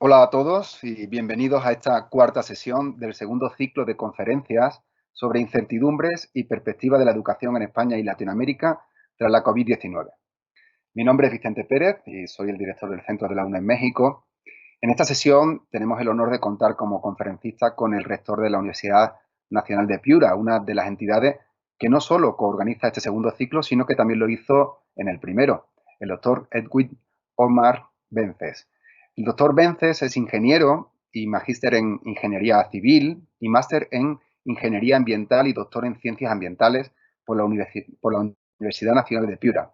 Hola a todos y bienvenidos a esta cuarta sesión del segundo ciclo de conferencias sobre incertidumbres y perspectivas de la educación en España y Latinoamérica tras la COVID-19. Mi nombre es Vicente Pérez y soy el director del Centro de la UNED México. En esta sesión tenemos el honor de contar como conferencista con el rector de la Universidad Nacional de Piura, una de las entidades que no solo coorganiza este segundo ciclo, sino que también lo hizo en el primero, el doctor Edwin Omar Vences. El doctor Vences es ingeniero y magíster en Ingeniería Civil y máster en Ingeniería Ambiental y doctor en Ciencias Ambientales por la Universidad Nacional de Piura.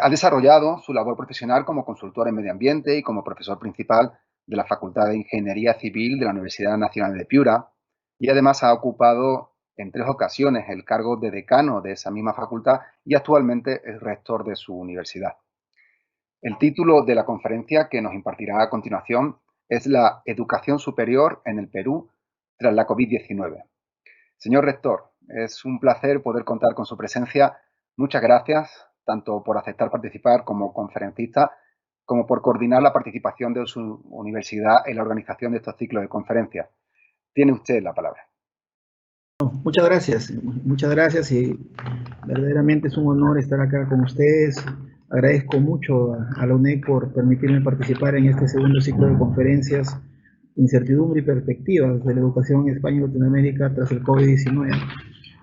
Ha desarrollado su labor profesional como consultor en medio ambiente y como profesor principal de la Facultad de Ingeniería Civil de la Universidad Nacional de Piura y además ha ocupado en 3 ocasiones el cargo de decano de esa misma facultad y actualmente es rector de su universidad. El título de la conferencia que nos impartirá a continuación es La educación superior en el Perú tras la COVID-19. Señor rector, es un placer poder contar con su presencia. Muchas gracias, tanto por aceptar participar como conferencista, como por coordinar la participación de su universidad en la organización de estos ciclos de conferencias. Tiene usted la palabra. Muchas gracias y verdaderamente es un honor estar acá con ustedes. Agradezco mucho a la UNED por permitirme participar en este segundo ciclo de conferencias, Incertidumbre y Perspectivas de la Educación en España y Latinoamérica tras el COVID-19.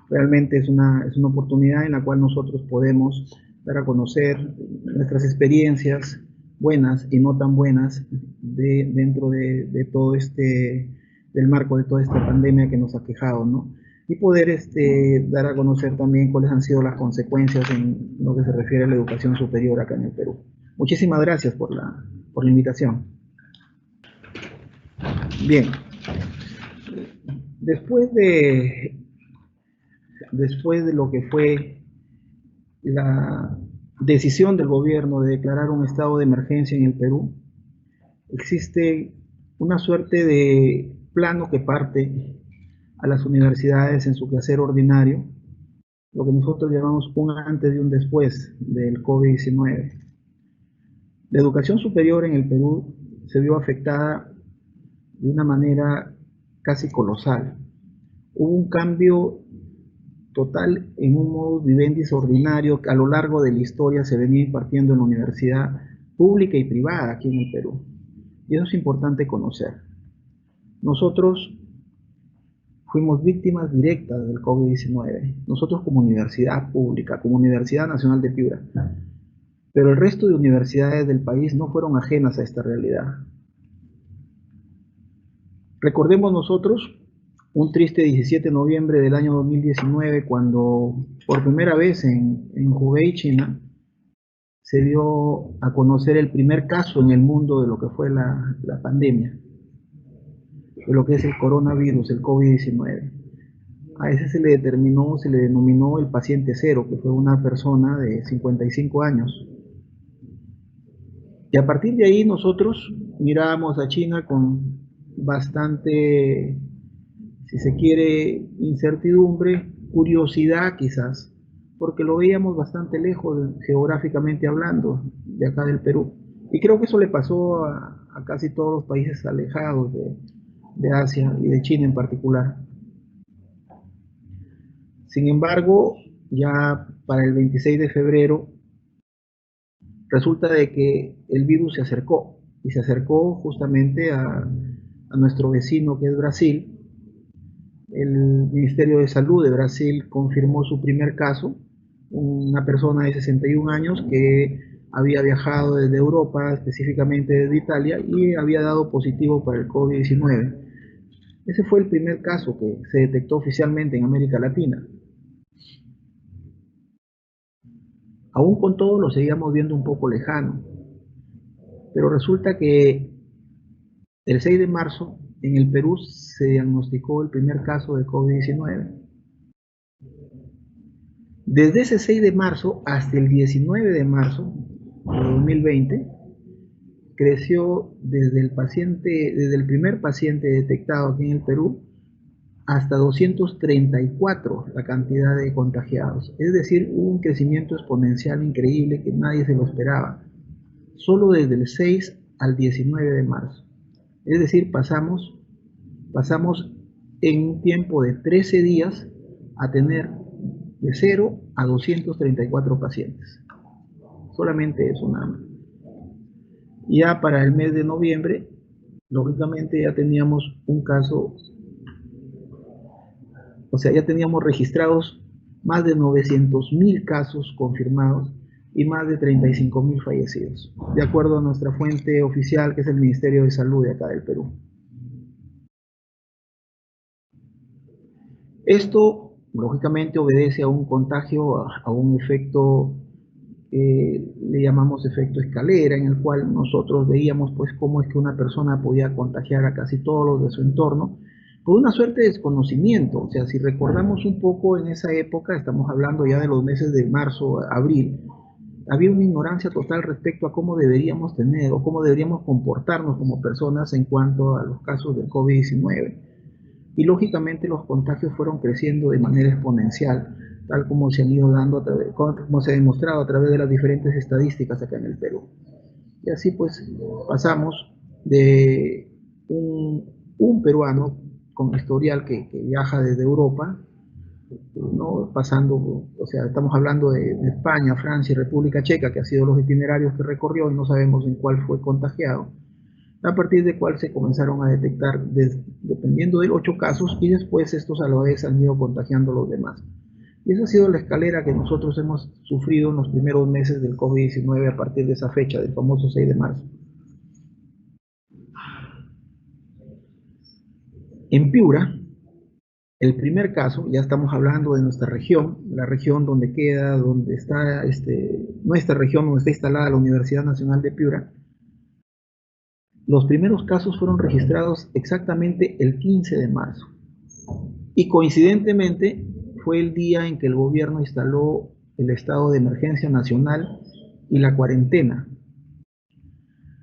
Realmente es una oportunidad en la cual nosotros podemos dar a conocer nuestras experiencias buenas y no tan buenas dentro de todo del marco de toda esta pandemia que nos ha aquejado, ¿no? Y poder dar a conocer también cuáles han sido las consecuencias en lo que se refiere a la educación superior acá en el Perú. Muchísimas gracias por la invitación. Bien, después de lo que fue la decisión del gobierno de declarar un estado de emergencia en el Perú, existe una suerte de plano que parte a las universidades en su quehacer ordinario, lo que nosotros llamamos un antes y un después del COVID-19. La educación superior en el Perú se vio afectada de una manera casi colosal. Hubo un cambio total en un modus vivendi ordinario que a lo largo de la historia se venía impartiendo en la universidad pública y privada aquí en el Perú. Y eso es importante conocer. Nosotros fuimos víctimas directas del COVID-19, nosotros como universidad pública, como Universidad Nacional de Piura, pero el resto de universidades del país no fueron ajenas a esta realidad. Recordemos nosotros un triste 17 de noviembre del año 2019, cuando por primera vez en Hubei, China, se dio a conocer el primer caso en el mundo de lo que fue la pandemia, de lo que es el coronavirus, el COVID-19. A ese se le denominó el paciente cero, que fue una persona de 55 años. Y a partir de ahí nosotros mirábamos a China con bastante, si se quiere, incertidumbre, curiosidad quizás, porque lo veíamos bastante lejos geográficamente hablando de acá del Perú. Y creo que eso le pasó a casi todos los países alejados de Asia y de China en particular. Sin embargo, ya para el 26 de febrero resulta de que el virus se acercó, y se acercó justamente a nuestro vecino que es Brasil. El Ministerio de Salud de Brasil confirmó su primer caso, una persona de 61 años que había viajado desde Europa, específicamente desde Italia, y había dado positivo para el COVID-19. Ese fue el primer caso que se detectó oficialmente en América Latina. Aún con todo lo seguíamos viendo un poco lejano, pero resulta que el 6 de marzo en el Perú se diagnosticó el primer caso de COVID-19. Desde ese 6 de marzo hasta el 19 de marzo de 2020, creció desde el primer paciente detectado aquí en el Perú hasta 234 la cantidad de contagiados. Es decir, hubo un crecimiento exponencial increíble que nadie se lo esperaba. Solo desde el 6 al 19 de marzo. Es decir, pasamos en un tiempo de 13 días a tener de 0 a 234 pacientes. Solamente eso nada más. Ya para el mes de noviembre, lógicamente ya teníamos un caso, o sea, ya teníamos registrados más de 900.000 casos confirmados y más de 35.000 fallecidos, de acuerdo a nuestra fuente oficial, que es el Ministerio de Salud de acá del Perú. Esto, lógicamente, obedece a un contagio, a un efecto, le llamamos efecto escalera, en el cual nosotros veíamos pues cómo es que una persona podía contagiar a casi todos los de su entorno, por una suerte de desconocimiento. O sea, si recordamos un poco en esa época, estamos hablando ya de los meses de marzo, abril, había una ignorancia total respecto a cómo deberíamos tener o cómo deberíamos comportarnos como personas en cuanto a los casos del COVID-19. Y lógicamente los contagios fueron creciendo de manera exponencial, tal como se han ido dando, como se ha demostrado a través de las diferentes estadísticas acá en el Perú. Y así pues pasamos de un peruano con historial que viaja desde Europa, ¿no? Pasando, o sea, estamos hablando de España, Francia y República Checa, que han sido los itinerarios que recorrió y no sabemos en cuál fue contagiado, a partir de cuál se comenzaron a detectar, dependiendo de 8 casos, y después estos a la vez han ido contagiando a los demás. Y esa ha sido la escalera que nosotros hemos sufrido en los primeros meses del COVID-19 a partir de esa fecha, del famoso 6 de marzo. En Piura, el primer caso, ya estamos hablando de nuestra región, la región donde queda, donde está nuestra región, donde está instalada la Universidad Nacional de Piura. Los primeros casos fueron registrados exactamente el 15 de marzo. Y coincidentemente fue el día en que el gobierno instaló el estado de emergencia nacional y la cuarentena.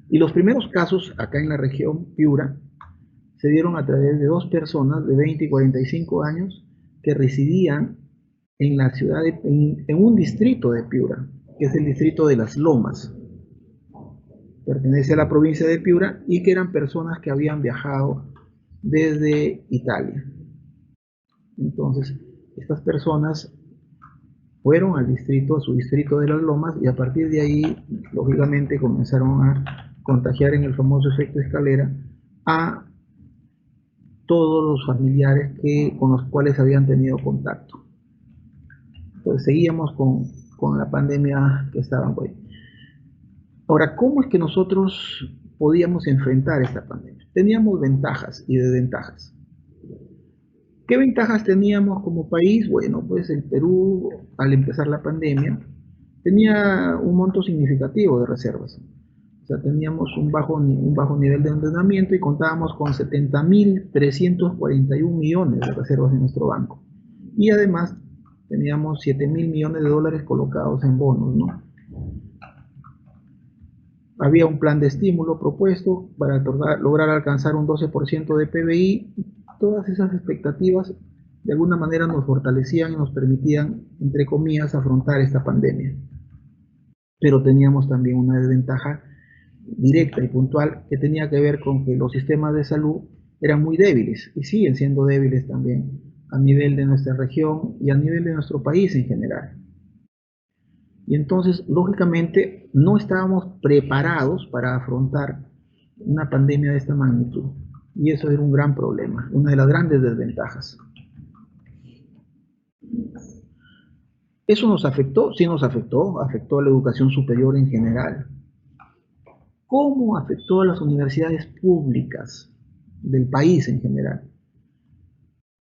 Y los primeros casos acá en la región Piura se dieron a través de 2 personas de 20 y 45 años que residían en la ciudad, en un distrito de Piura, que es el distrito de Las Lomas. Pertenece a la provincia de Piura y que eran personas que habían viajado desde Italia. Entonces, estas personas fueron al distrito, a su distrito de Las Lomas, y a partir de ahí, lógicamente, comenzaron a contagiar en el famoso efecto escalera a todos los familiares con los cuales habían tenido contacto. Entonces, seguíamos con la pandemia que estaban ahí. Ahora, ¿cómo es que nosotros podíamos enfrentar esta pandemia? Teníamos ventajas y desventajas. ¿Qué ventajas teníamos como país? Bueno, pues el Perú, al empezar la pandemia, tenía un monto significativo de reservas. O sea, teníamos un bajo nivel de endeudamiento y contábamos con 70.341 millones de reservas en nuestro banco. Y además teníamos 7.000 millones de dólares colocados en bonos, ¿no? Había un plan de estímulo propuesto para lograr alcanzar un 12% de PBI. Todas esas expectativas de alguna manera nos fortalecían y nos permitían, entre comillas, afrontar esta pandemia. Pero teníamos también una desventaja directa y puntual que tenía que ver con que los sistemas de salud eran muy débiles y siguen siendo débiles también a nivel de nuestra región y a nivel de nuestro país en general. Y entonces, lógicamente, no estábamos preparados para afrontar una pandemia de esta magnitud. Y eso era un gran problema, una de las grandes desventajas. ¿Eso nos afectó? Sí nos afectó a la educación superior en general. ¿Cómo afectó a las universidades públicas del país en general?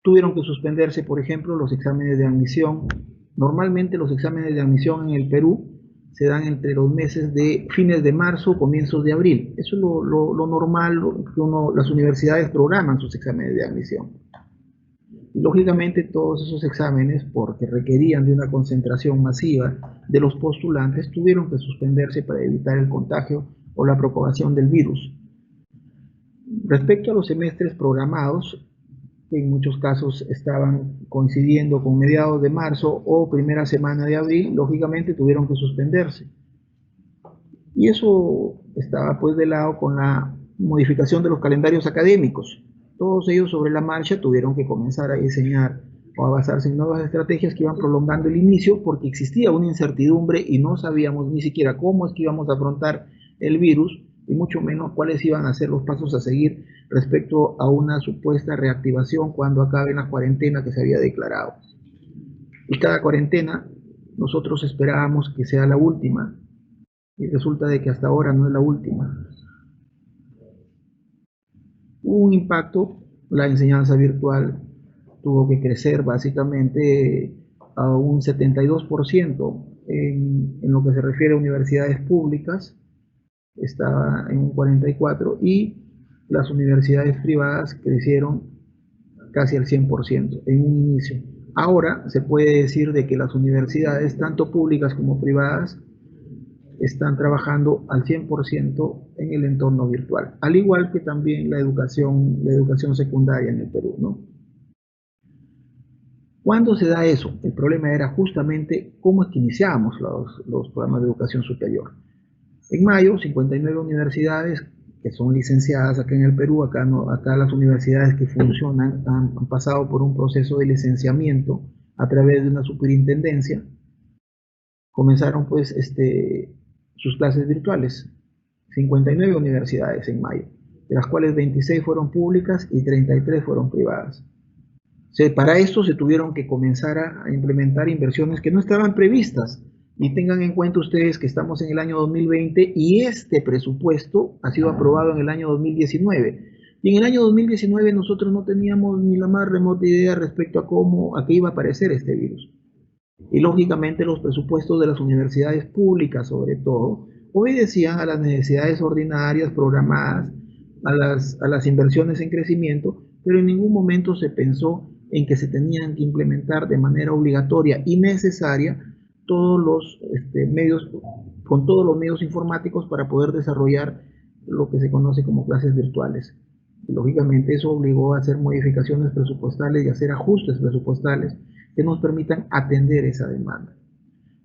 Tuvieron que suspenderse, por ejemplo, los exámenes de admisión. Normalmente los exámenes de admisión en el Perú se dan entre los meses de fines de marzo, comienzos de abril. Eso es lo normal, que las universidades programan sus exámenes de admisión. Y lógicamente todos esos exámenes, porque requerían de una concentración masiva de los postulantes, tuvieron que suspenderse para evitar el contagio o la propagación del virus. Respecto a los semestres programados, que en muchos casos estaban coincidiendo con mediados de marzo o primera semana de abril, lógicamente tuvieron que suspenderse. Y eso estaba pues de lado con la modificación de los calendarios académicos. Todos ellos sobre la marcha tuvieron que comenzar a diseñar o a basarse en nuevas estrategias que iban prolongando el inicio porque existía una incertidumbre y no sabíamos ni siquiera cómo es que íbamos a afrontar el virus y mucho menos cuáles iban a ser los pasos a seguir respecto a una supuesta reactivación cuando acabe la cuarentena que se había declarado. Y cada cuarentena nosotros esperábamos que sea la última y resulta de que hasta ahora no es la última. Hubo un impacto, la enseñanza virtual tuvo que crecer básicamente a un 72% en lo que se refiere a universidades públicas, estaba en un 44% y las universidades privadas crecieron casi al 100% en un inicio. Ahora se puede decir de que las universidades, tanto públicas como privadas, están trabajando al 100% en el entorno virtual, al igual que también la educación secundaria en el Perú, ¿no? ¿Cuándo se da eso? El problema era justamente cómo es que iniciamos los programas de educación superior. En mayo, 59 universidades que son licenciadas acá en el Perú, acá las universidades que funcionan han pasado por un proceso de licenciamiento a través de una superintendencia, comenzaron pues sus clases virtuales, 59 universidades en mayo, de las cuales 26 fueron públicas y 33 fueron privadas. Para esto se tuvieron que comenzar a implementar inversiones que no estaban previstas. Y tengan en cuenta ustedes que estamos en el año 2020 y este presupuesto ha sido aprobado en el año 2019. Y en el año 2019 nosotros no teníamos ni la más remota idea respecto a qué iba a aparecer este virus. Y lógicamente los presupuestos de las universidades públicas, sobre todo, obedecían a las necesidades ordinarias programadas, a las inversiones en crecimiento, pero en ningún momento se pensó en que se tenían que implementar de manera obligatoria y necesaria todos los medios, con todos los medios informáticos para poder desarrollar lo que se conoce como clases virtuales. Y lógicamente eso obligó a hacer modificaciones presupuestales y a hacer ajustes presupuestales que nos permitan atender esa demanda.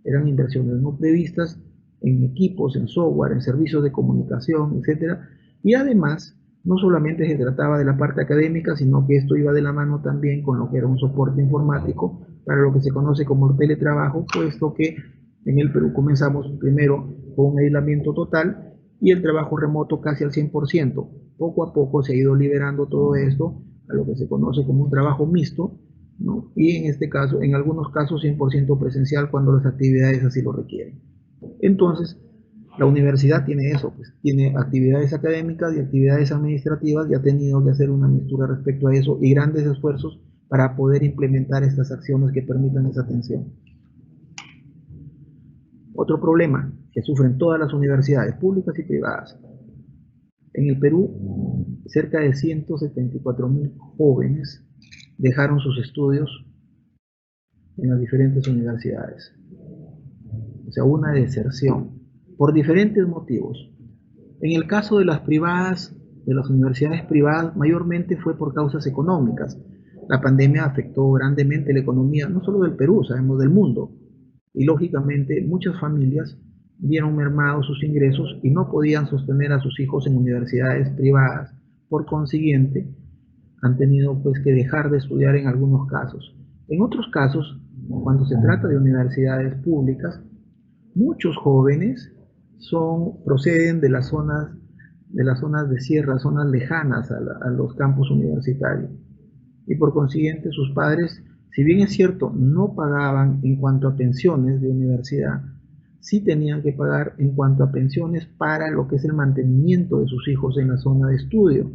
Eran inversiones no previstas en equipos, en software, en servicios de comunicación, etc. Y además, no solamente se trataba de la parte académica, sino que esto iba de la mano también con lo que era un soporte informático para lo que se conoce como el teletrabajo, puesto que en el Perú comenzamos primero con un aislamiento total y el trabajo remoto casi al 100%. Poco a poco se ha ido liberando todo esto a lo que se conoce como un trabajo mixto, ¿no? Y en este caso, en algunos casos 100% presencial cuando las actividades así lo requieren. Entonces, la universidad tiene eso, pues, tiene actividades académicas y actividades administrativas y ha tenido que hacer una mixtura respecto a eso y grandes esfuerzos para poder implementar estas acciones que permitan esa atención. Otro problema que sufren todas las universidades públicas y privadas. En el Perú, cerca de 174.000 jóvenes dejaron sus estudios en las diferentes universidades. O sea, una deserción por diferentes motivos. En el caso de las privadas, de las universidades privadas, mayormente fue por causas económicas. La pandemia afectó grandemente la economía, no solo del Perú, sabemos del mundo. Y lógicamente muchas familias vieron mermados sus ingresos y no podían sostener a sus hijos en universidades privadas. Por consiguiente, han tenido pues que dejar de estudiar en algunos casos. En otros casos, cuando se trata de universidades públicas, muchos jóvenes proceden de las zonas de sierra, zonas lejanas a los campus universitarios. Y por consiguiente sus padres, si bien es cierto, no pagaban en cuanto a pensiones de universidad, sí tenían que pagar en cuanto a pensiones para lo que es el mantenimiento de sus hijos en la zona de estudio.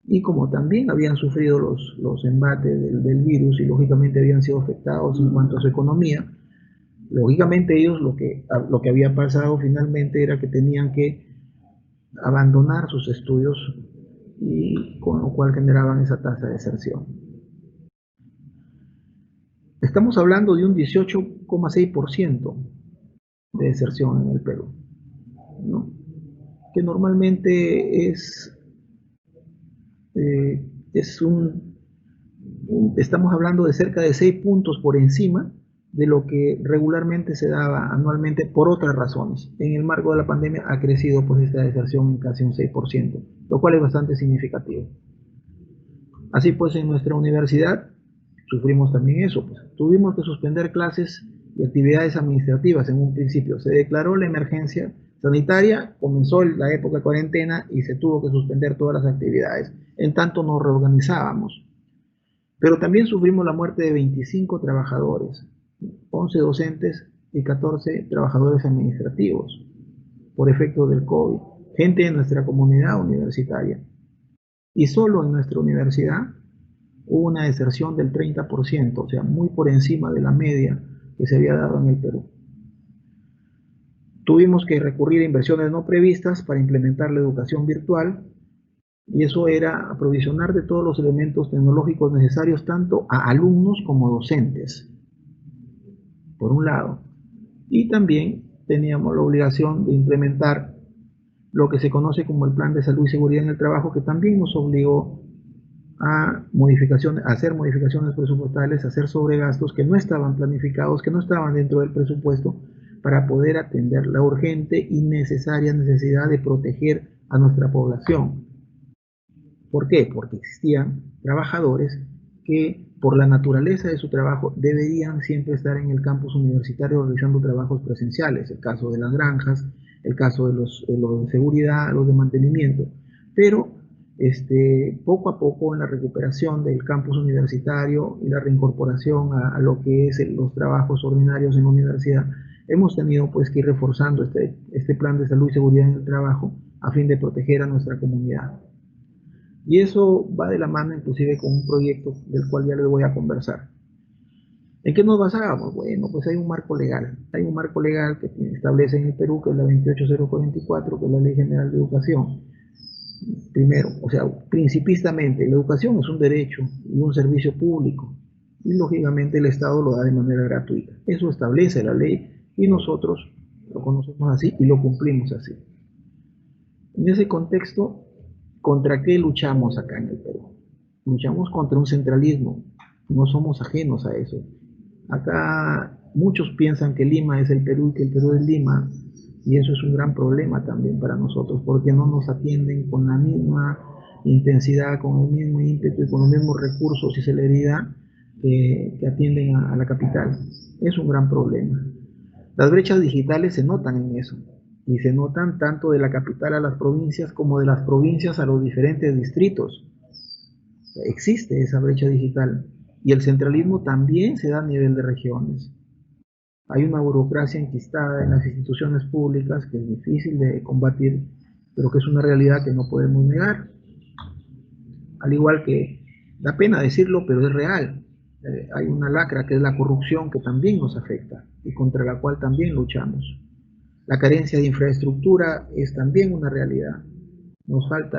Y como también habían sufrido los embates del virus y lógicamente habían sido afectados en cuanto a su economía, lógicamente ellos lo que había pasado finalmente era que tenían que abandonar sus estudios y con lo cual generaban esa tasa de deserción. Estamos hablando de un 18,6% de deserción en el Perú, ¿no? Que normalmente estamos hablando de cerca de 6 puntos por encima de lo que regularmente se daba anualmente por otras razones. En el marco de la pandemia ha crecido pues esta deserción en casi un 6%, lo cual es bastante significativo. Así pues, en nuestra universidad sufrimos también eso, pues. Tuvimos que suspender clases y actividades administrativas en un principio. Se declaró la emergencia sanitaria, comenzó la época de cuarentena y se tuvo que suspender todas las actividades. En tanto nos reorganizábamos. Pero también sufrimos la muerte de 25 trabajadores, 11 docentes y 14 trabajadores administrativos por efecto del COVID. Gente de nuestra comunidad universitaria. Y solo en nuestra universidad hubo una deserción del 30%, o sea, muy por encima de la media que se había dado en el Perú. Tuvimos que recurrir a inversiones no previstas para implementar la educación virtual, y eso era aprovisionar de todos los elementos tecnológicos necesarios tanto a alumnos como docentes, por un lado. Y también teníamos la obligación de implementar lo que se conoce como el Plan de Salud y Seguridad en el Trabajo, que también nos obligó a hacer modificaciones presupuestales, a hacer sobregastos que no estaban planificados, que no estaban dentro del presupuesto, para poder atender la urgente y necesaria necesidad de proteger a nuestra población. ¿Por qué? Porque existían trabajadores que por la naturaleza de su trabajo deberían siempre estar en el campus universitario realizando trabajos presenciales, el caso de las granjas, el caso de los de seguridad, los de mantenimiento, pero poco a poco en la recuperación del campus universitario y la reincorporación a lo que es los trabajos ordinarios en la universidad, hemos tenido pues que ir reforzando este plan de salud y seguridad en el trabajo a fin de proteger a nuestra comunidad. Y eso va de la mano inclusive con un proyecto del cual ya les voy a conversar. ¿En qué nos basábamos? Bueno, pues hay un marco legal. Hay un marco legal que establece en el Perú, que es la 28044, que es la Ley General de Educación. Primero, o sea, principistamente, la educación es un derecho y un servicio público. Y lógicamente el Estado lo da de manera gratuita. Eso establece la ley y nosotros lo conocemos así y lo cumplimos así. En ese contexto, ¿contra qué luchamos acá en el Perú? Luchamos contra un centralismo, no somos ajenos a eso. Acá muchos piensan que Lima es el Perú y que el Perú es Lima, y eso es un gran problema también para nosotros, porque no nos atienden con la misma intensidad, con el mismo ímpetu y con los mismos recursos y celeridad que atienden a la capital. Es un gran problema. Las brechas digitales se notan en eso, y se notan tanto de la capital a las provincias como de las provincias a los diferentes distritos. Existe esa brecha digital y el centralismo también se da a nivel de regiones. Hay una burocracia enquistada en las instituciones públicas que es difícil de combatir, pero que es una realidad que no podemos negar. Al igual que, da pena decirlo, pero es real. Hay una lacra que es la corrupción que también nos afecta y contra la cual también luchamos. La carencia de infraestructura es también una realidad.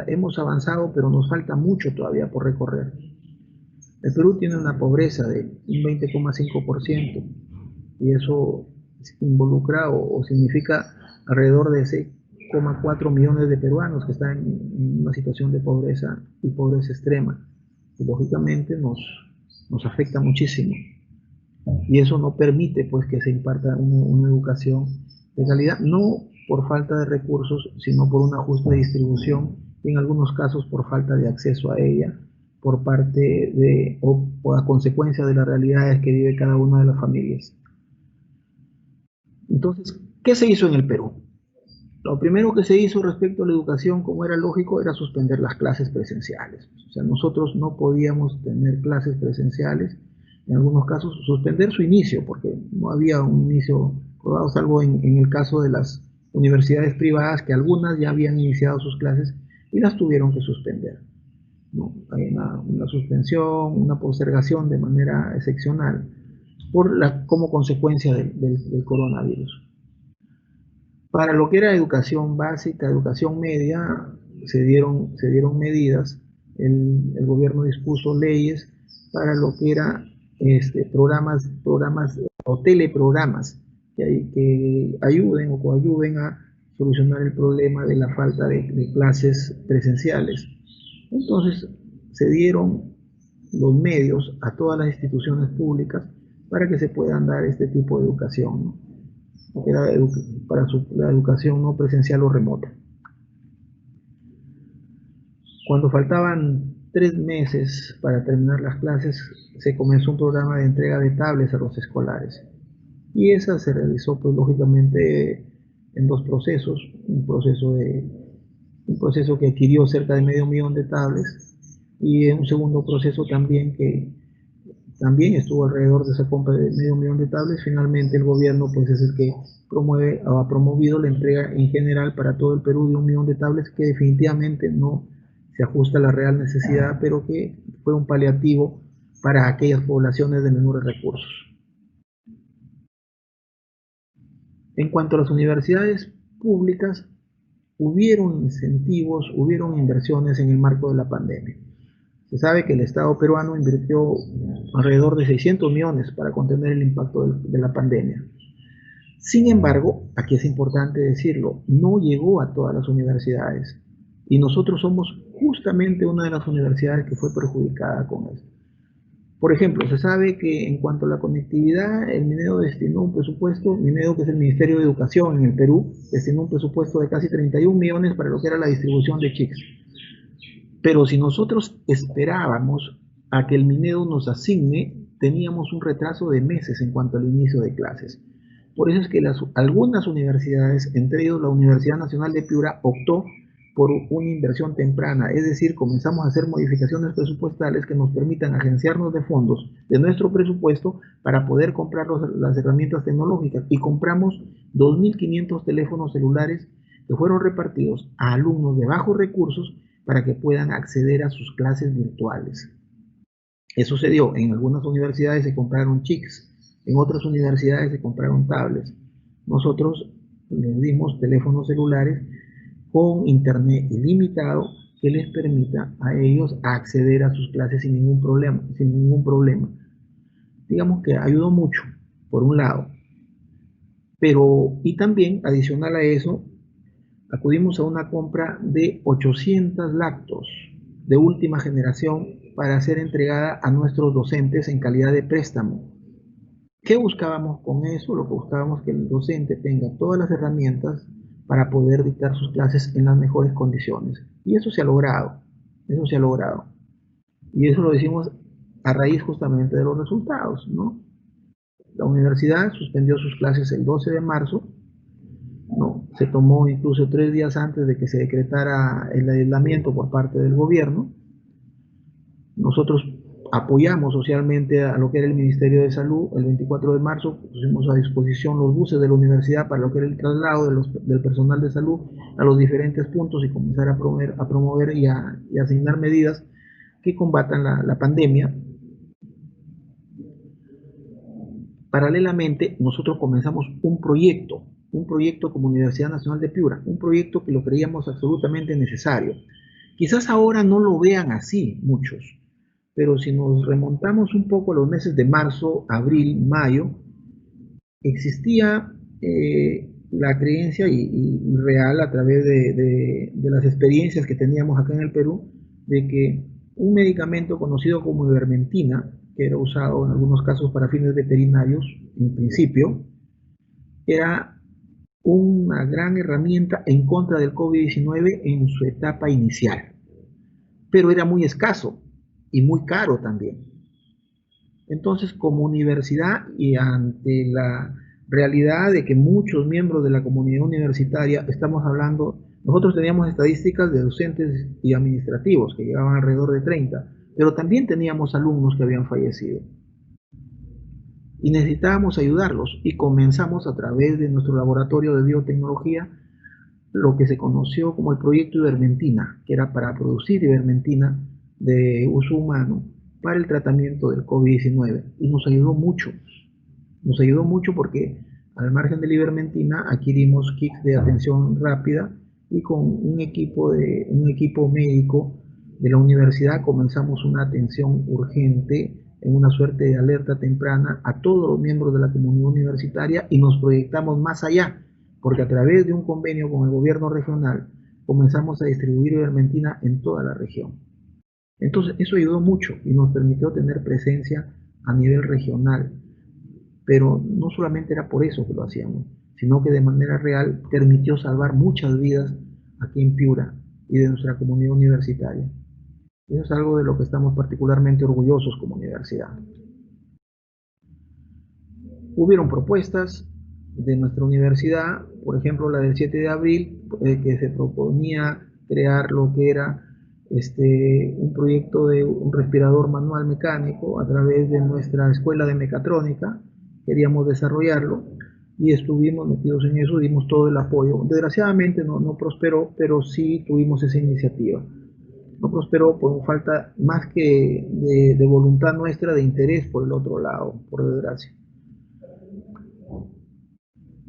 Hemos avanzado, pero nos falta mucho todavía por recorrer. El Perú tiene una pobreza de un 20,5% y eso involucra o significa alrededor de 6,4 millones de peruanos que están en una situación de pobreza y pobreza extrema. Y lógicamente nos afecta muchísimo. Y eso no permite pues que se imparta una educación de calidad, no por falta de recursos, sino por una justa distribución y en algunos casos por falta de acceso a ella por parte de o a consecuencia de las realidades que vive cada una de las familias. Entonces, ¿qué se hizo en el Perú? Lo primero que se hizo respecto a la educación, como era lógico, era suspender las clases presenciales. O sea, nosotros no podíamos tener clases presenciales, en algunos casos suspender su inicio, porque no había un inicio rodado, salvo en el caso de las universidades privadas, que algunas ya habían iniciado sus clases y las tuvieron que suspender. ¿No? Hay una suspensión, una postergación de manera excepcional como consecuencia del coronavirus. Para lo que era educación básica, educación media, se dieron medidas, el gobierno dispuso leyes para lo que era programas o teleprogramas que ayuden o coayuden a solucionar el problema de la falta de clases presenciales. Entonces se dieron los medios a todas las instituciones públicas para que se puedan dar este tipo de educación, ¿no? Que era para la educación no presencial o remota. Cuando faltaban 3 meses para terminar las clases, se comenzó un programa de entrega de tablets a los escolares. Y esa se realizó, pues, lógicamente, en dos procesos. Un proceso que adquirió cerca de medio millón de tablets, y un segundo proceso también que también estuvo alrededor de esa compra de medio millón de tablets. Finalmente el gobierno, pues, es el que promueve o ha promovido la entrega en general para todo el Perú de 1 millón de tablets, que definitivamente no se ajusta a la real necesidad, pero que fue un paliativo para aquellas poblaciones de menores recursos. En cuanto a las universidades públicas, hubieron incentivos, hubieron inversiones en el marco de la pandemia. Se sabe que el Estado peruano invirtió alrededor de 600 millones para contener el impacto de la pandemia. Sin embargo, aquí es importante decirlo, no llegó a todas las universidades, y nosotros somos justamente una de las universidades que fue perjudicada con esto. Por ejemplo, se sabe que en cuanto a la conectividad, el Minedo destinó un presupuesto, Minedo, que es el Ministerio de Educación en el Perú, destinó un presupuesto de casi 31 millones para lo que era la distribución de chips. Pero si nosotros esperábamos a que el Minedo nos asigne, teníamos un retraso de meses en cuanto al inicio de clases. Por eso es que algunas universidades, entre ellos la Universidad Nacional de Piura, optó por una inversión temprana, es decir, comenzamos a hacer modificaciones presupuestales que nos permitan agenciarnos de fondos de nuestro presupuesto para poder comprar las herramientas tecnológicas, y compramos 2.500 teléfonos celulares que fueron repartidos a alumnos de bajos recursos para que puedan acceder a sus clases virtuales. Eso se dio. En algunas universidades se compraron chips, en otras universidades se compraron tablets. Nosotros les dimos teléfonos celulares con internet ilimitado que les permita a ellos acceder a sus clases sin ningún problema. Digamos que ayudó mucho, por un lado. Pero, y también, adicional a eso, acudimos a una compra de 800 lactos de última generación para ser entregada a nuestros docentes en calidad de préstamo. ¿Qué buscábamos con eso? Lo que buscábamos es que el docente tenga todas las herramientas para poder dictar sus clases en las mejores condiciones. Y eso se ha logrado, eso se ha logrado. Y eso lo decimos a raíz justamente de los resultados, ¿no? La universidad suspendió sus clases el 12 de marzo, ¿no? Se tomó incluso 3 días antes de que se decretara el aislamiento por parte del gobierno. Nosotros apoyamos socialmente a lo que era el Ministerio de Salud. El 24 de marzo pusimos a disposición los buses de la universidad para lo que era el traslado del personal de salud a los diferentes puntos, y comenzar a promover y asignar medidas que combatan la pandemia. Paralelamente, nosotros comenzamos un proyecto como Universidad Nacional de Piura, un proyecto que lo creíamos absolutamente necesario. Quizás ahora no lo vean así muchos, pero si nos remontamos un poco a los meses de marzo, abril, mayo, existía la creencia y real, a través de las experiencias que teníamos acá en el Perú, de que un medicamento conocido como ivermectina, que era usado en algunos casos para fines veterinarios, en principio, era una gran herramienta en contra del COVID-19 en su etapa inicial, pero era muy escaso y muy caro también. Entonces, como universidad, y ante la realidad de que muchos miembros de la comunidad universitaria, estamos hablando, nosotros teníamos estadísticas de docentes y administrativos que llegaban alrededor de 30, pero también teníamos alumnos que habían fallecido. Y necesitábamos ayudarlos, y comenzamos a través de nuestro laboratorio de biotecnología lo que se conoció como el proyecto Ivermectina, que era para producir ivermectina de uso humano para el tratamiento del COVID-19, y nos ayudó mucho porque, al margen de la ivermectina, adquirimos kits de atención rápida, y con un equipo médico de la universidad comenzamos una atención urgente en una suerte de alerta temprana a todos los miembros de la comunidad universitaria, y nos proyectamos más allá, porque a través de un convenio con el gobierno regional comenzamos a distribuir ivermectina en toda la región. Entonces eso ayudó mucho y nos permitió tener presencia a nivel regional. pero no solamente era por eso que lo hacíamos, sino que de manera real permitió salvar muchas vidas aquí en Piura y de nuestra comunidad universitaria. Eso es algo de lo que estamos particularmente orgullosos como universidad. Hubieron propuestas de nuestra universidad, por ejemplo la del 7 de abril, que se proponía crear lo que era un proyecto de un respirador manual mecánico a través de nuestra escuela de mecatrónica. Queríamos desarrollarlo y estuvimos metidos en eso, dimos todo el apoyo. Desgraciadamente no prosperó, pero sí tuvimos esa iniciativa. No prosperó por falta más que de voluntad nuestra, de interés por el otro lado, por desgracia.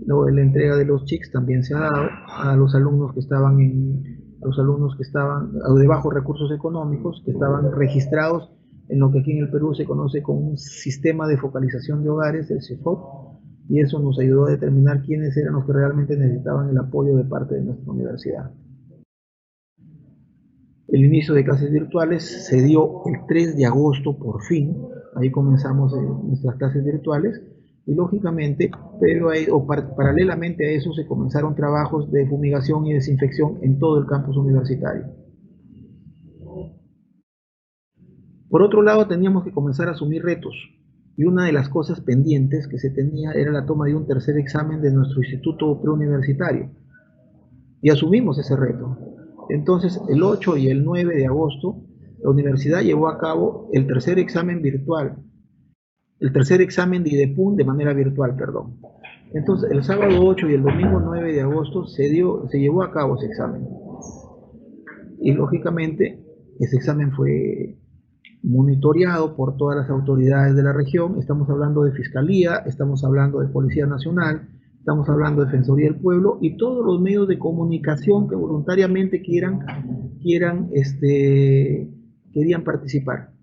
Luego de la entrega de los chicos también se ha dado a los alumnos que estaban de bajos recursos económicos, que estaban registrados en lo que aquí en el Perú se conoce como un sistema de focalización de hogares, el CIFOP, y eso nos ayudó a determinar quiénes eran los que realmente necesitaban el apoyo de parte de nuestra universidad. El inicio de clases virtuales se dio el 3 de agosto por fin, ahí comenzamos nuestras clases virtuales, y lógicamente, paralelamente a eso se comenzaron trabajos de fumigación y desinfección en todo el campus universitario. Por otro lado, teníamos que comenzar a asumir retos, y una de las cosas pendientes que se tenía era la toma de un tercer examen de nuestro instituto preuniversitario, y asumimos ese reto. Entonces, el 8 y el 9 de agosto, la universidad llevó a cabo el tercer examen virtual, el tercer examen de IDEPUN de manera virtual, perdón. Entonces, el sábado 8 y el domingo 9 de agosto se llevó a cabo ese examen. Y lógicamente, ese examen fue monitoreado por todas las autoridades de la región. Estamos hablando de Fiscalía, estamos hablando de Policía Nacional, estamos hablando de Defensoría del Pueblo y todos los medios de comunicación que voluntariamente querían participar.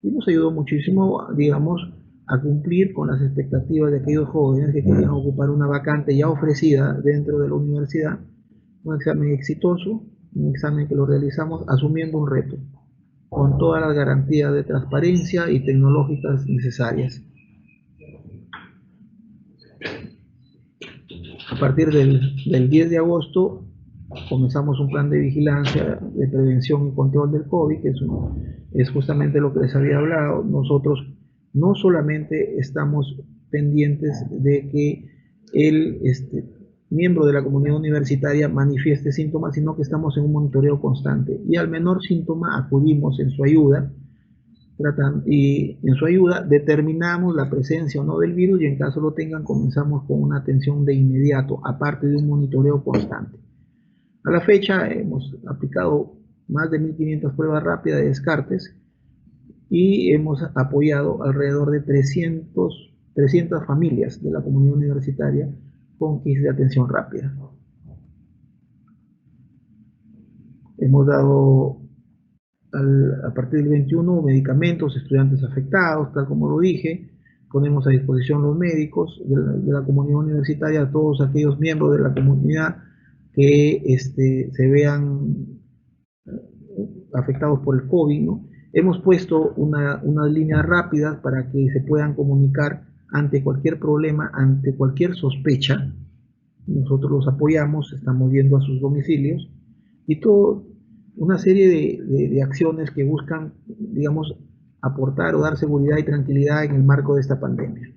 Y nos ayudó muchísimo, digamos, a cumplir con las expectativas de aquellos jóvenes que querían ocupar una vacante ya ofrecida dentro de la universidad. Un examen exitoso, un examen que lo realizamos asumiendo un reto, con todas las garantías de transparencia y tecnológicas necesarias. A partir del 10 de agosto comenzamos un plan de vigilancia, de prevención y control del COVID, que es justamente lo que les había hablado. Nosotros no solamente estamos pendientes de que el miembro de la comunidad universitaria manifieste síntomas, sino que estamos en un monitoreo constante y al menor síntoma acudimos en su ayuda, y en su ayuda determinamos la presencia o no del virus y en caso lo tengan comenzamos con una atención de inmediato, aparte de un monitoreo constante. A la fecha hemos aplicado más de 1.500 pruebas rápidas de descartes y hemos apoyado alrededor de 300 familias de la comunidad universitaria con kits de atención rápida. Hemos dado a partir del 21 medicamentos a estudiantes afectados, tal como lo dije. Ponemos a disposición los médicos de la comunidad universitaria, a todos aquellos miembros de la comunidad que se vean afectados por el COVID, ¿no? Hemos puesto unas líneas rápidas para que se puedan comunicar ante cualquier problema, ante cualquier sospecha. Nosotros los apoyamos, estamos yendo a sus domicilios y todo una serie de acciones que buscan, digamos, aportar o dar seguridad y tranquilidad en el marco de esta pandemia.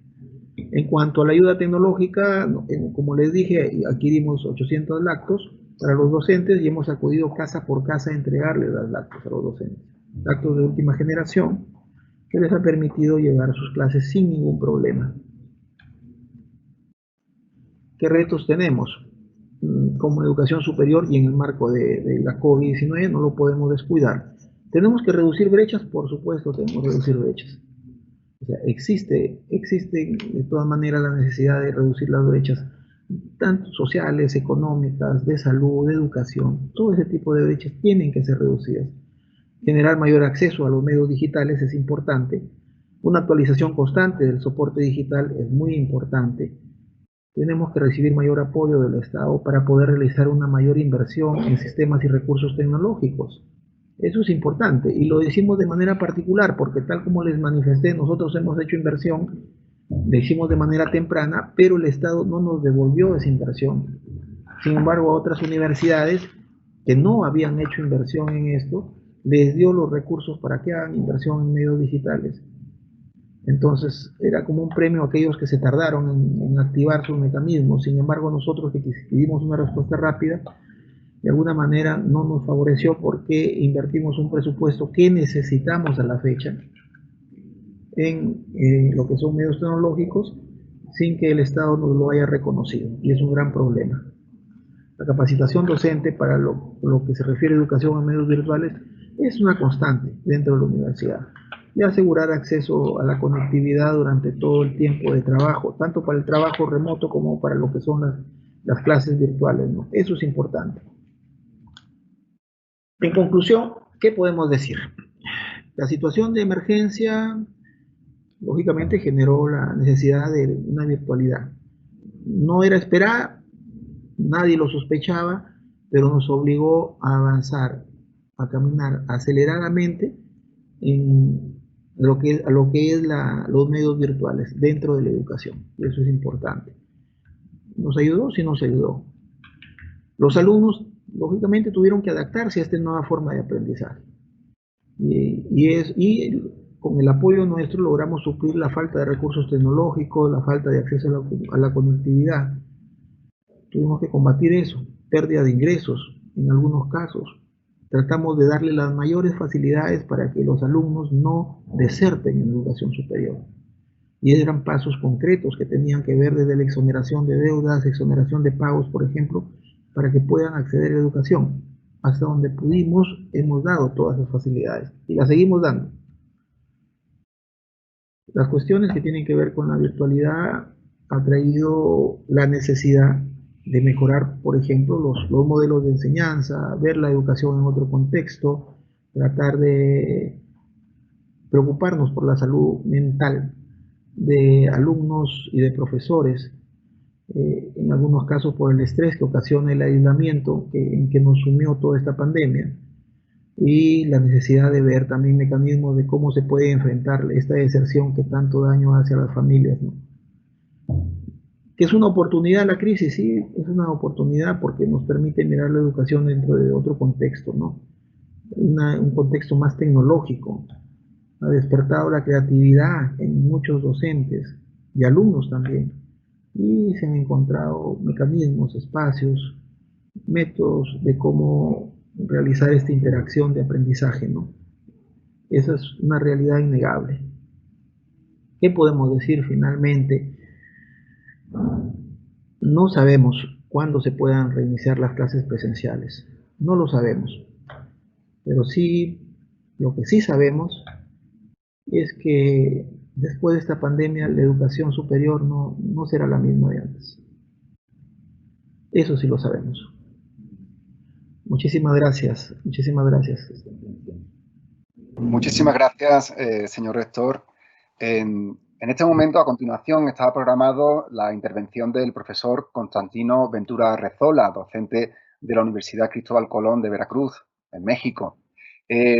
En cuanto a la ayuda tecnológica, como les dije, adquirimos 800 lactos para los docentes y hemos acudido casa por casa a entregarles las lactos a los docentes. Lactos de última generación que les ha permitido llevar a sus clases sin ningún problema. ¿Qué retos tenemos? Como educación superior y en el marco de la COVID-19 no lo podemos descuidar. ¿Tenemos que reducir brechas? Por supuesto, tenemos que reducir brechas. O sea, existe de todas maneras la necesidad de reducir las brechas, tanto sociales, económicas, de salud, de educación. Todo ese tipo de brechas tienen que ser reducidas. Generar mayor acceso a los medios digitales es importante. Una actualización constante del soporte digital es muy importante. Tenemos que recibir mayor apoyo del Estado para poder realizar una mayor inversión en sistemas y recursos tecnológicos. Eso es importante y lo decimos de manera particular porque tal como les manifesté, nosotros hemos hecho inversión Lo hicimos de manera temprana, pero el Estado no nos devolvió esa inversión. Sin embargo, a otras universidades que no habían hecho inversión en esto, les dio los recursos para que hagan inversión en medios digitales. Entonces era como un premio a aquellos que se tardaron en activar sus mecanismos. Sin embargo, nosotros que pedimos una respuesta rápida, de alguna manera no nos favoreció porque invertimos un presupuesto que necesitamos a la fecha en lo que son medios tecnológicos sin que el Estado nos lo haya reconocido. Y es un gran problema. La capacitación docente para lo que se refiere a educación en medios virtuales es una constante dentro de la universidad y asegurar acceso a la conectividad durante todo el tiempo de trabajo, tanto para el trabajo remoto como para lo que son las clases virtuales, ¿no? Eso es importante. En conclusión, ¿qué podemos decir? La situación de emergencia, lógicamente, generó la necesidad de una virtualidad. No era esperada, nadie lo sospechaba, pero nos obligó a avanzar, a caminar aceleradamente en a lo que es los medios virtuales dentro de la educación. Y eso es importante. ¿Nos ayudó? Sí, nos ayudó. Los alumnos, lógicamente, tuvieron que adaptarse a esta nueva forma de aprendizaje. Y con el apoyo nuestro logramos suplir la falta de recursos tecnológicos, la falta de acceso a la conectividad. Tuvimos que combatir eso, pérdida de ingresos en algunos casos. Tratamos de darle las mayores facilidades para que los alumnos no deserten en educación superior. Y eran pasos concretos que tenían que ver desde la exoneración de deudas, exoneración de pagos, por ejemplo, para que puedan acceder a la educación. Hasta donde pudimos, hemos dado todas esas facilidades y las seguimos dando. Las cuestiones que tienen que ver con la virtualidad ha traído la necesidad de mejorar, por ejemplo, los modelos de enseñanza, ver la educación en otro contexto, tratar de preocuparnos por la salud mental de alumnos y de profesores, en algunos casos por el estrés que ocasiona el aislamiento en que nos sumió toda esta pandemia, y la necesidad de ver también mecanismos de cómo se puede enfrentar esta deserción que tanto daño hace a las familias, ¿no? Que es una oportunidad la crisis, sí, es una oportunidad porque nos permite mirar la educación dentro de otro contexto, ¿no? Un contexto más tecnológico. Ha despertado la creatividad en muchos docentes y alumnos también. Y se han encontrado mecanismos, espacios, métodos de cómo realizar esta interacción de aprendizaje, ¿no? Esa es una realidad innegable. ¿Qué podemos decir finalmente? No sabemos cuándo se puedan reiniciar las clases presenciales. No lo sabemos. Pero sí, lo que sí sabemos es que después de esta pandemia la educación superior no será la misma de antes. Eso sí lo sabemos. Muchísimas gracias. Muchísimas gracias. Muchísimas gracias, señor rector. En este momento, a continuación, estaba programado la intervención del profesor Constantino Ventura Rezola, docente de la Universidad Cristóbal Colón de Veracruz, en México.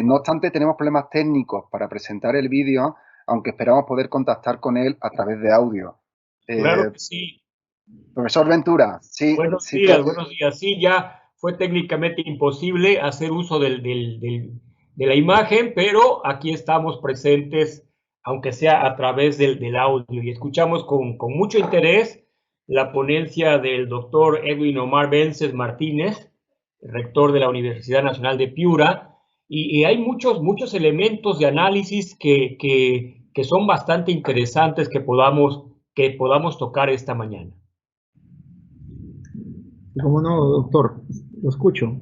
No obstante, tenemos problemas técnicos para presentar el vídeo, aunque esperamos poder contactar con él a través de audio. Claro que sí. Profesor Ventura, sí. Buenos días. Sí, ya fue técnicamente imposible hacer uso de la imagen, pero aquí estamos presentes, aunque sea a través del audio, y escuchamos con mucho interés la ponencia del doctor Edwin Omar Vences Martínez, rector de la Universidad Nacional de Piura, y hay muchos elementos de análisis que son bastante interesantes que podamos tocar esta mañana. ¿Cómo no, doctor? Lo escucho.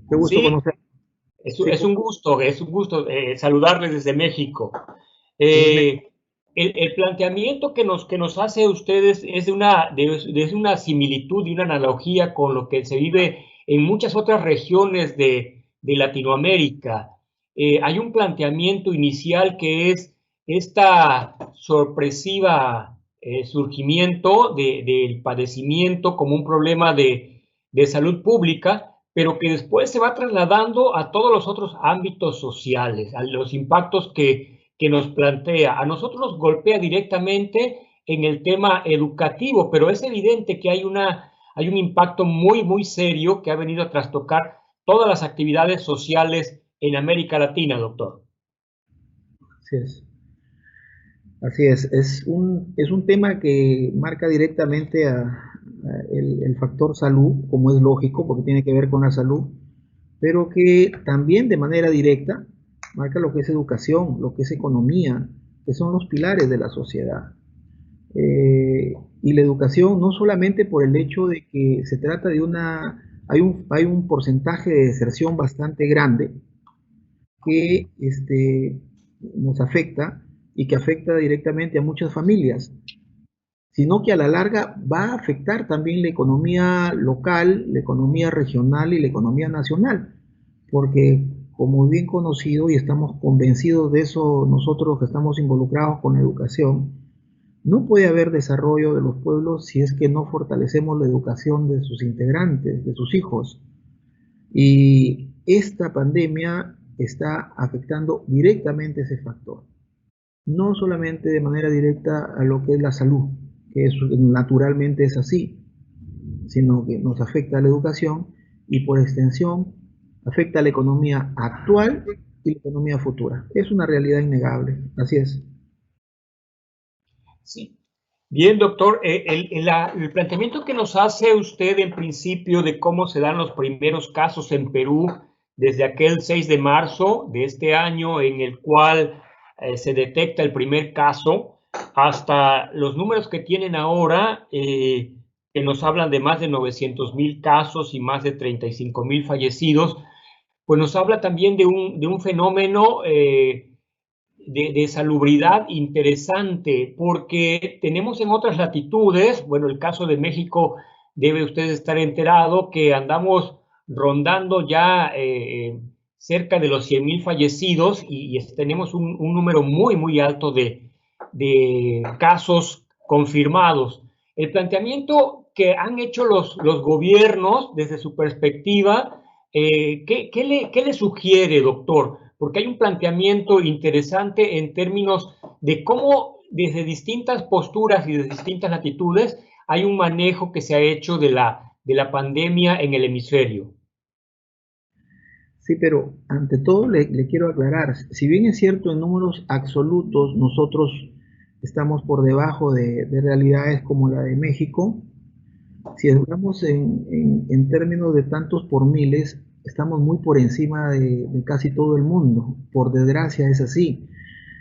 Qué gusto conocer. Es un gusto saludarles desde México. El planteamiento que nos hace ustedes es de una similitud y una analogía con lo que se vive en muchas otras regiones de Latinoamérica. Hay un planteamiento inicial que es esta sorpresiva surgimiento del padecimiento como un problema de salud pública, pero que después se va trasladando a todos los otros ámbitos sociales, a los impactos que nos plantea. A nosotros nos golpea directamente en el tema educativo, pero es evidente que hay un impacto muy, muy serio que ha venido a trastocar todas las actividades sociales en América Latina, doctor. Así es. Así es un tema que marca directamente el factor salud, como es lógico, porque tiene que ver con la salud, pero que también de manera directa marca lo que es educación, lo que es economía, que son los pilares de la sociedad. Y la educación no solamente por el hecho de que se trata de hay un porcentaje de deserción bastante grande que nos afecta y que afecta directamente a muchas familias, sino que a la larga va a afectar también la economía local, la economía regional y la economía nacional, porque como bien conocido y estamos convencidos de eso nosotros que estamos involucrados con la educación, no puede haber desarrollo de los pueblos si es que no fortalecemos la educación de sus integrantes, de sus hijos. Y esta pandemia está afectando directamente ese factor. No solamente de manera directa a lo que es la salud, que eso naturalmente es así, sino que nos afecta a la educación y por extensión afecta a la economía actual y la economía futura. Es una realidad innegable, así es. Sí. Bien, doctor, el planteamiento que nos hace usted en principio de cómo se dan los primeros casos en Perú desde aquel 6 de marzo de este año en el cual se detecta el primer caso, hasta los números que tienen ahora, que nos hablan de más de 900,000 casos y más de 35,000 fallecidos, pues nos habla también de un fenómeno de salubridad interesante, porque tenemos en otras latitudes, bueno, el caso de México debe usted estar enterado, que andamos rondando ya cerca de los 100,000 fallecidos y tenemos un número muy, muy alto de casos confirmados. El planteamiento que han hecho los gobiernos desde su perspectiva, ¿qué le sugiere, doctor? Porque hay un planteamiento interesante en términos de cómo desde distintas posturas y de distintas latitudes hay un manejo que se ha hecho de la pandemia en el hemisferio. Sí, pero ante todo le quiero aclarar, si bien es cierto en números absolutos nosotros estamos por debajo de realidades como la de México, si hablamos en términos de tantos por miles, estamos muy por encima de casi todo el mundo. Por desgracia es así.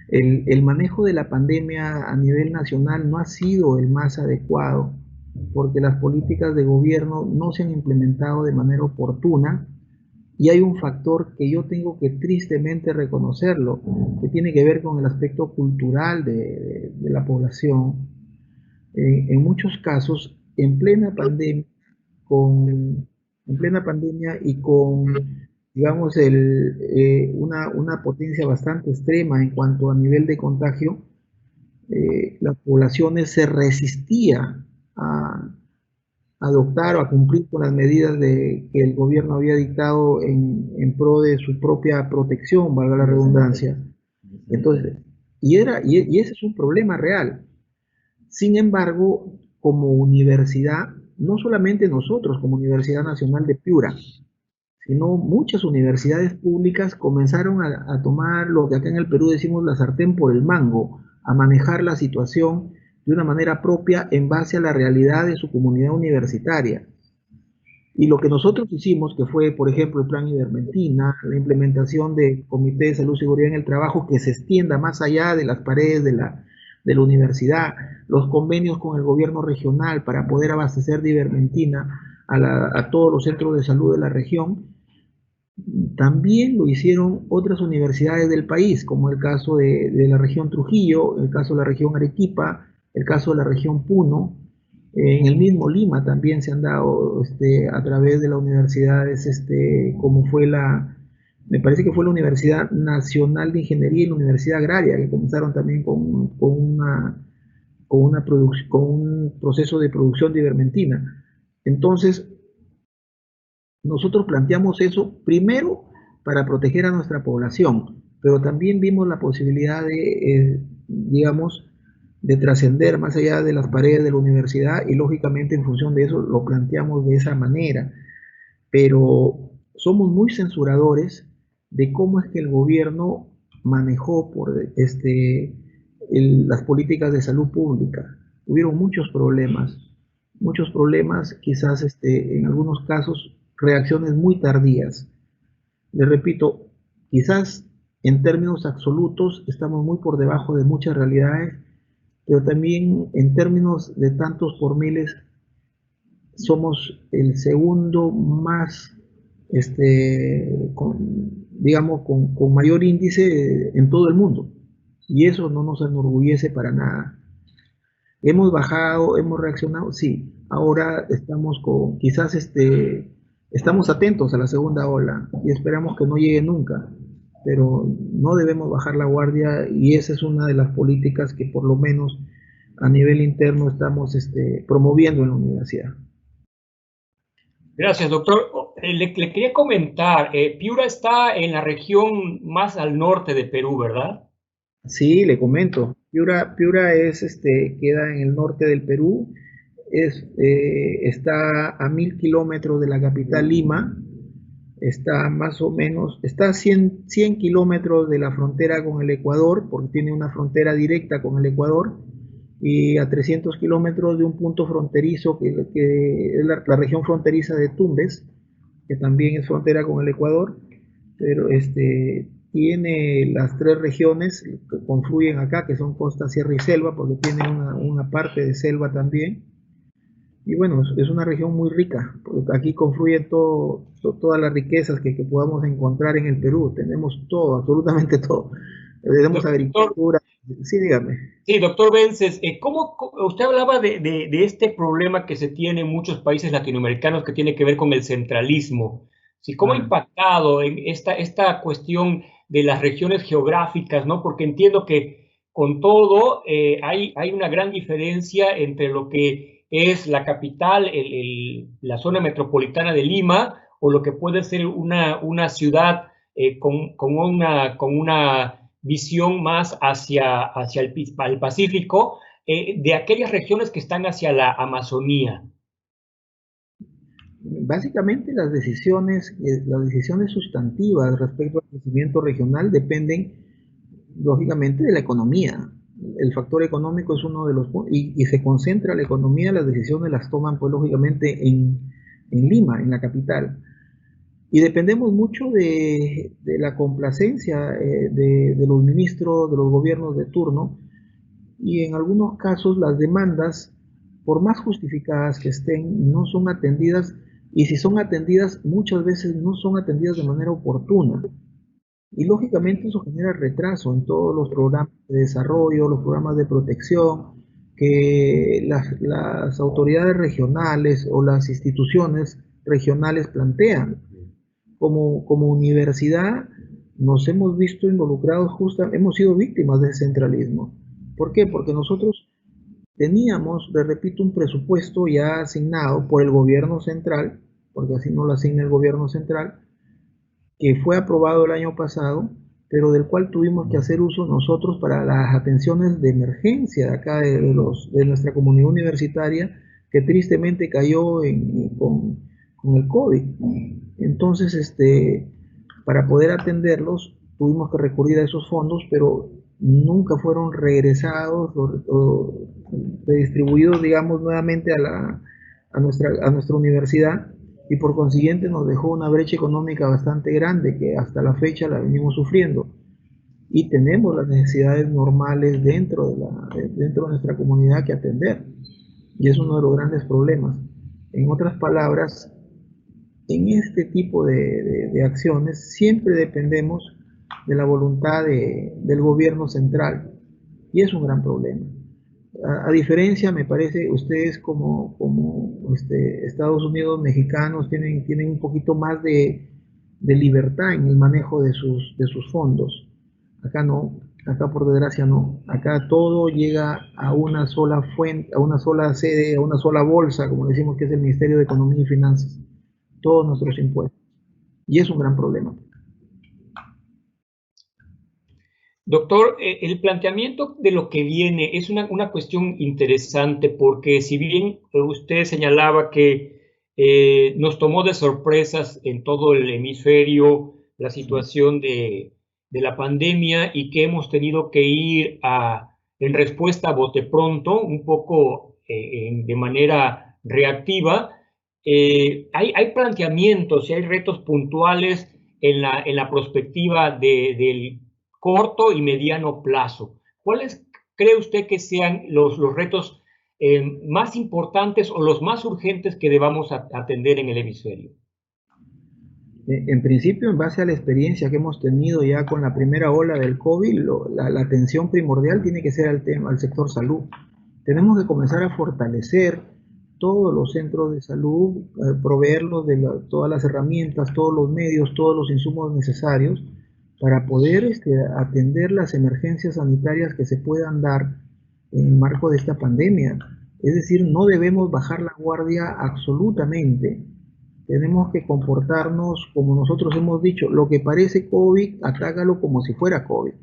El manejo de la pandemia a nivel nacional no ha sido el más adecuado porque las políticas de gobierno no se han implementado de manera oportuna y hay un factor que yo tengo que tristemente reconocerlo, que tiene que ver con el aspecto cultural de la población. En muchos casos, en plena pandemia y con, digamos, una potencia bastante extrema en cuanto a nivel de contagio, las poblaciones se resistía a adoptar o a cumplir con las medidas que el gobierno había dictado en pro de su propia protección, valga la redundancia. Entonces, y ese es un problema real. Sin embargo, como universidad, no solamente nosotros como Universidad Nacional de Piura, sino muchas universidades públicas comenzaron a tomar lo que acá en el Perú decimos la sartén por el mango, a manejar la situación de una manera propia en base a la realidad de su comunidad universitaria. Y lo que nosotros hicimos, que fue, por ejemplo, el plan Ivermentina, la implementación de Comité de Salud y Seguridad en el Trabajo que se extienda más allá de las paredes de la universidad, los convenios con el gobierno regional para poder abastecer de Ivermentina a todos los centros de salud de la región, también lo hicieron otras universidades del país, como el caso de la región Trujillo, el caso de la región Arequipa, el caso de la región Puno. En el mismo Lima también se han dado a través de las universidades, como fue me parece que fue la Universidad Nacional de Ingeniería y la Universidad Agraria, que comenzaron también con un proceso de producción de ivermentina. Entonces, nosotros planteamos eso primero para proteger a nuestra población, pero también vimos la posibilidad de, digamos, de trascender más allá de las paredes de la universidad y lógicamente en función de eso lo planteamos de esa manera. Pero somos muy censuradores de cómo es que el gobierno manejó las políticas de salud pública. Hubieron muchos problemas, quizás en algunos casos reacciones muy tardías. Les repito, quizás en términos absolutos estamos muy por debajo de muchas realidades, pero también en términos de tantos por miles somos el segundo más, digamos, con mayor índice en todo el mundo. Y eso no nos enorgullece para nada. Hemos bajado, hemos reaccionado, sí. Ahora estamos quizás estamos atentos a la segunda ola y esperamos que no llegue nunca, pero no debemos bajar la guardia y esa es una de las políticas que por lo menos a nivel interno estamos promoviendo en la universidad. Gracias, doctor. Le quería comentar, Piura está en la región más al norte de Perú, ¿verdad? Sí, le comento. Piura queda en el norte del Perú, está a 1000 kilómetros de la capital Lima, está más o menos, está a 100 kilómetros de la frontera con el Ecuador, porque tiene una frontera directa con el Ecuador, y a 300 kilómetros de un punto fronterizo que es la región fronteriza de Tumbes, que también es frontera con el Ecuador, pero tiene las tres regiones que confluyen acá, que son costa, sierra y selva, porque tiene una parte de selva también. Y bueno, es una región muy rica, porque aquí confluyen todas las riquezas que podamos encontrar en el Perú. Tenemos todo, absolutamente todo. Tenemos Doctor, agricultura. Sí, dígame. Sí, doctor Vences, ¿cómo usted hablaba de este problema que se tiene en muchos países latinoamericanos que tiene que ver con el centralismo? Sí, ¿cómo ha impactado en esta cuestión de las regiones geográficas, ¿no? Porque entiendo que con todo hay una gran diferencia entre lo que es la capital, la zona metropolitana de Lima, o lo que puede ser una ciudad con una visión más hacia el Pacífico, de aquellas regiones que están hacia la Amazonía. Básicamente las decisiones sustantivas respecto al crecimiento regional dependen, lógicamente, de la economía. El factor económico es uno de los y se concentra la economía, las decisiones las toman, pues, lógicamente, en Lima, en la capital. Y dependemos mucho de la complacencia de los ministros, de los gobiernos de turno, y en algunos casos las demandas, por más justificadas que estén, no son atendidas, y si son atendidas, muchas veces no son atendidas de manera oportuna. Y lógicamente eso genera retraso en todos los programas de desarrollo, los programas de protección, que las autoridades regionales o las instituciones regionales plantean. Como universidad nos hemos visto involucrados, hemos sido víctimas del centralismo. ¿Por qué? Porque nosotros teníamos, le repito, un presupuesto ya asignado por el gobierno central, porque así nos lo asigna el gobierno central, que fue aprobado el año pasado, pero del cual tuvimos que hacer uso nosotros para las atenciones de emergencia de acá de nuestra comunidad universitaria, que tristemente cayó con el COVID. Entonces, para poder atenderlos, tuvimos que recurrir a esos fondos, pero nunca fueron regresados o redistribuidos, digamos, nuevamente a nuestra universidad, y por consiguiente nos dejó una brecha económica bastante grande que hasta la fecha la venimos sufriendo. Y tenemos las necesidades normales dentro de nuestra comunidad que atender. Y es uno de los grandes problemas. En otras palabras, en este tipo de acciones siempre dependemos de la voluntad del gobierno central. Y es un gran problema. A diferencia, me parece, ustedes como Estados Unidos mexicanos tienen un poquito más de libertad en el manejo de sus fondos. Acá no, acá por desgracia no. Acá todo llega a una sola fuente, a una sola sede, a una sola bolsa, como decimos, que es el Ministerio de Economía y Finanzas. Todos nuestros impuestos. Y es un gran problema. Doctor, el planteamiento de lo que viene es una cuestión interesante porque si bien usted señalaba que nos tomó de sorpresas en todo el hemisferio la Sí. situación de la pandemia y que hemos tenido que ir en respuesta a bote pronto, un poco de manera reactiva, hay planteamientos y hay retos puntuales en la perspectiva del corto y mediano plazo. ¿Cuáles cree usted que sean los retos más importantes o los más urgentes que debamos atender en el hemisferio? En principio, en base a la experiencia que hemos tenido ya con la primera ola del COVID, la atención primordial tiene que ser al sector salud. Tenemos que comenzar a fortalecer todos los centros de salud, proveerlos de todas las herramientas, todos los medios, todos los insumos necesarios para poder atender las emergencias sanitarias que se puedan dar en el marco de esta pandemia. Es decir, no debemos bajar la guardia absolutamente. Tenemos que comportarnos como nosotros hemos dicho, lo que parece COVID, atácalo como si fuera COVID.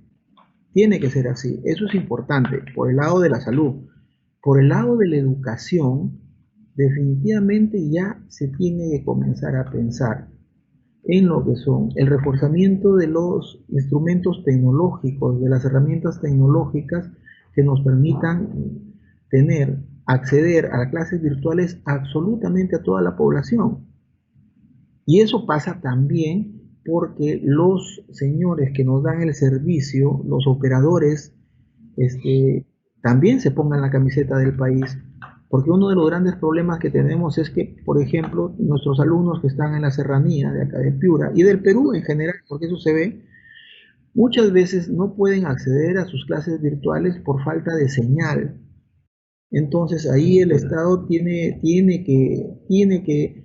Tiene que ser así, eso es importante, por el lado de la salud. Por el lado de la educación, definitivamente ya se tiene que comenzar a pensar en lo que son el reforzamiento de los instrumentos tecnológicos, de las herramientas tecnológicas que nos permitan acceder a clases virtuales absolutamente a toda la población. Y eso pasa también porque los señores que nos dan el servicio, los operadores, también se pongan la camiseta del país. Porque uno de los grandes problemas que tenemos es que, por ejemplo, nuestros alumnos que están en la serranía de acá de Piura y del Perú en general, porque eso se ve, muchas veces no pueden acceder a sus clases virtuales por falta de señal. Entonces ahí el Estado tiene que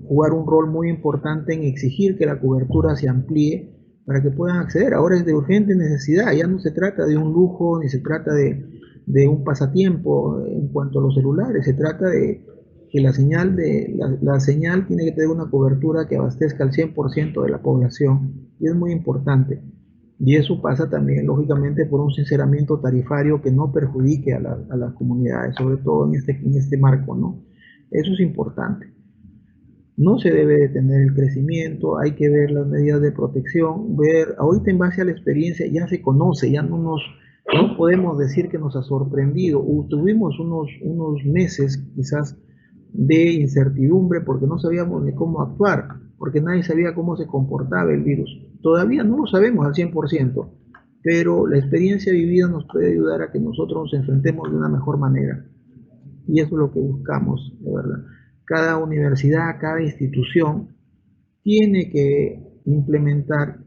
jugar un rol muy importante en exigir que la cobertura se amplíe para que puedan acceder. Ahora es de urgente necesidad, ya no se trata de un lujo ni se trata de un pasatiempo en cuanto a los celulares, se trata de que la señal tiene que tener una cobertura que abastezca al 100% de la población y es muy importante. Y eso pasa también, lógicamente, por un sinceramiento tarifario que no perjudique a las comunidades, sobre todo en este marco, ¿no? Eso es importante. No se debe detener el crecimiento, hay que ver las medidas de protección, ahorita en base a la experiencia ya se conoce, no podemos decir que nos ha sorprendido. Tuvimos unos meses quizás de incertidumbre porque no sabíamos ni cómo actuar, porque nadie sabía cómo se comportaba el virus. Todavía no lo sabemos al 100%, pero la experiencia vivida nos puede ayudar a que nosotros nos enfrentemos de una mejor manera. Y eso es lo que buscamos, de verdad. Cada universidad, cada institución tiene que implementar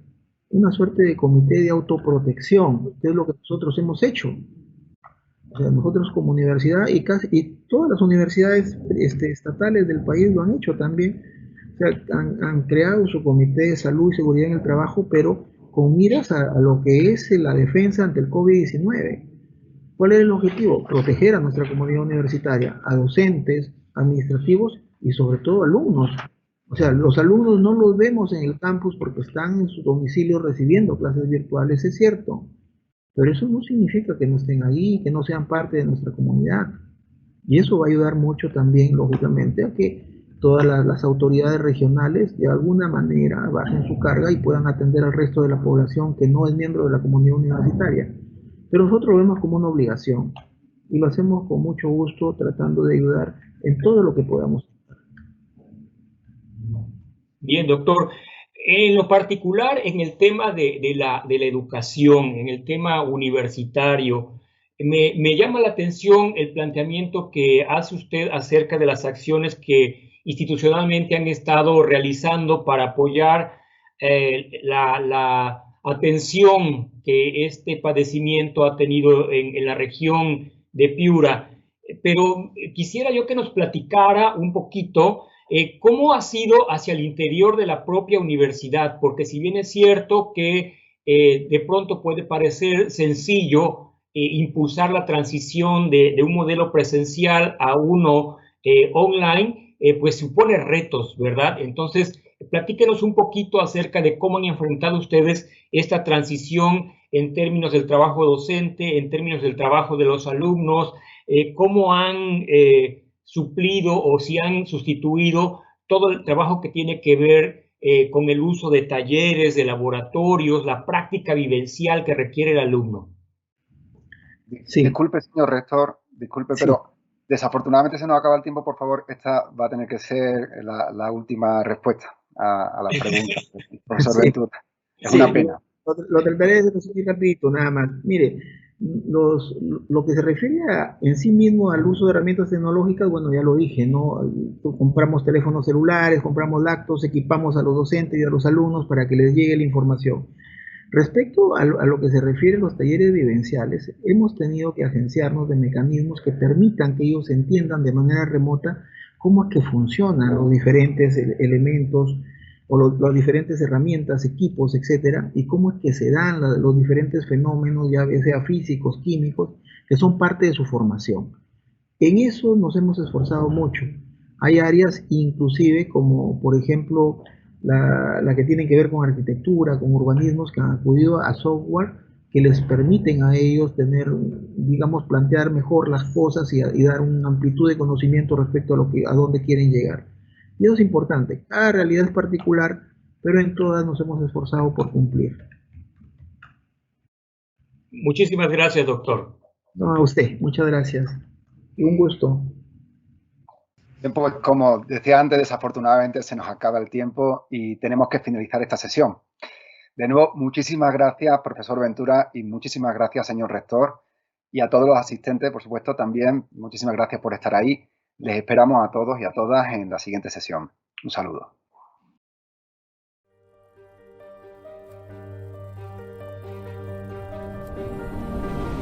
una suerte de comité de autoprotección, que es lo que nosotros hemos hecho. O sea, nosotros como universidad y todas las universidades estatales del país lo han hecho también. O sea, han creado su comité de salud y seguridad en el trabajo, pero con miras a lo que es la defensa ante el COVID-19. ¿Cuál es el objetivo? Proteger a nuestra comunidad universitaria, a docentes, administrativos y sobre todo alumnos. O sea, los alumnos no los vemos en el campus porque están en su domicilio recibiendo clases virtuales, es cierto, pero eso no significa que no estén ahí, que no sean parte de nuestra comunidad. Y eso va a ayudar mucho también, lógicamente, a que todas las autoridades regionales de alguna manera bajen su carga y puedan atender al resto de la población que no es miembro de la comunidad universitaria. Pero nosotros lo vemos como una obligación y lo hacemos con mucho gusto tratando de ayudar en todo lo que podamos. Bien, doctor. En lo particular, en el tema de la educación, en el tema universitario, me llama la atención el planteamiento que hace usted acerca de las acciones que institucionalmente han estado realizando para apoyar la atención que este padecimiento ha tenido en la región de Piura. Pero quisiera yo que nos platicara un poquito ¿cómo ha sido hacia el interior de la propia universidad? Porque si bien es cierto que de pronto puede parecer sencillo impulsar la transición de un modelo presencial a uno online, pues supone retos, ¿verdad? Entonces, platíquenos un poquito acerca de cómo han enfrentado ustedes esta transición en términos del trabajo docente, en términos del trabajo de los alumnos, cómo han suplido o si han sustituido todo el trabajo que tiene que ver con el uso de talleres, de laboratorios, la práctica vivencial que requiere el alumno. Sí, Disculpe, señor rector, disculpe, sí. pero desafortunadamente se nos acaba el tiempo. Por favor, esta va a tener que ser la última respuesta a las preguntas del profesor Sí, Ventura. Es sí, una pena. lo trataré de resumir rapidito, nada más. Mire, los, lo que se refiere en sí mismo al uso de herramientas tecnológicas, bueno, ya lo dije, ¿no? Compramos teléfonos celulares, compramos laptops, equipamos a los docentes y a los alumnos para que les llegue la información. Respecto a lo que se refiere a los talleres vivenciales, hemos tenido que agenciarnos de mecanismos que permitan que ellos entiendan de manera remota cómo es que funcionan los diferentes elementos o las diferentes herramientas, equipos, etcétera, y cómo es que se dan los diferentes fenómenos, ya sea físicos, químicos, que son parte de su formación. En eso nos hemos esforzado mucho. Hay áreas inclusive como por ejemplo la que tienen que ver con arquitectura, con urbanismos, que han acudido a software que les permiten a ellos tener, digamos, plantear mejor las cosas y dar una amplitud de conocimiento respecto a dónde quieren llegar. Y eso es importante. Cada realidad es particular, pero en todas nos hemos esforzado por cumplir. Muchísimas gracias, doctor. No, a usted, muchas gracias. Y un gusto. Bien, pues, como decía antes, desafortunadamente se nos acaba el tiempo y tenemos que finalizar esta sesión. De nuevo, muchísimas gracias, profesor Ventura, y muchísimas gracias, señor rector, y a todos los asistentes, por supuesto, también. Muchísimas gracias por estar ahí. Les esperamos a todos y a todas en la siguiente sesión. Un saludo.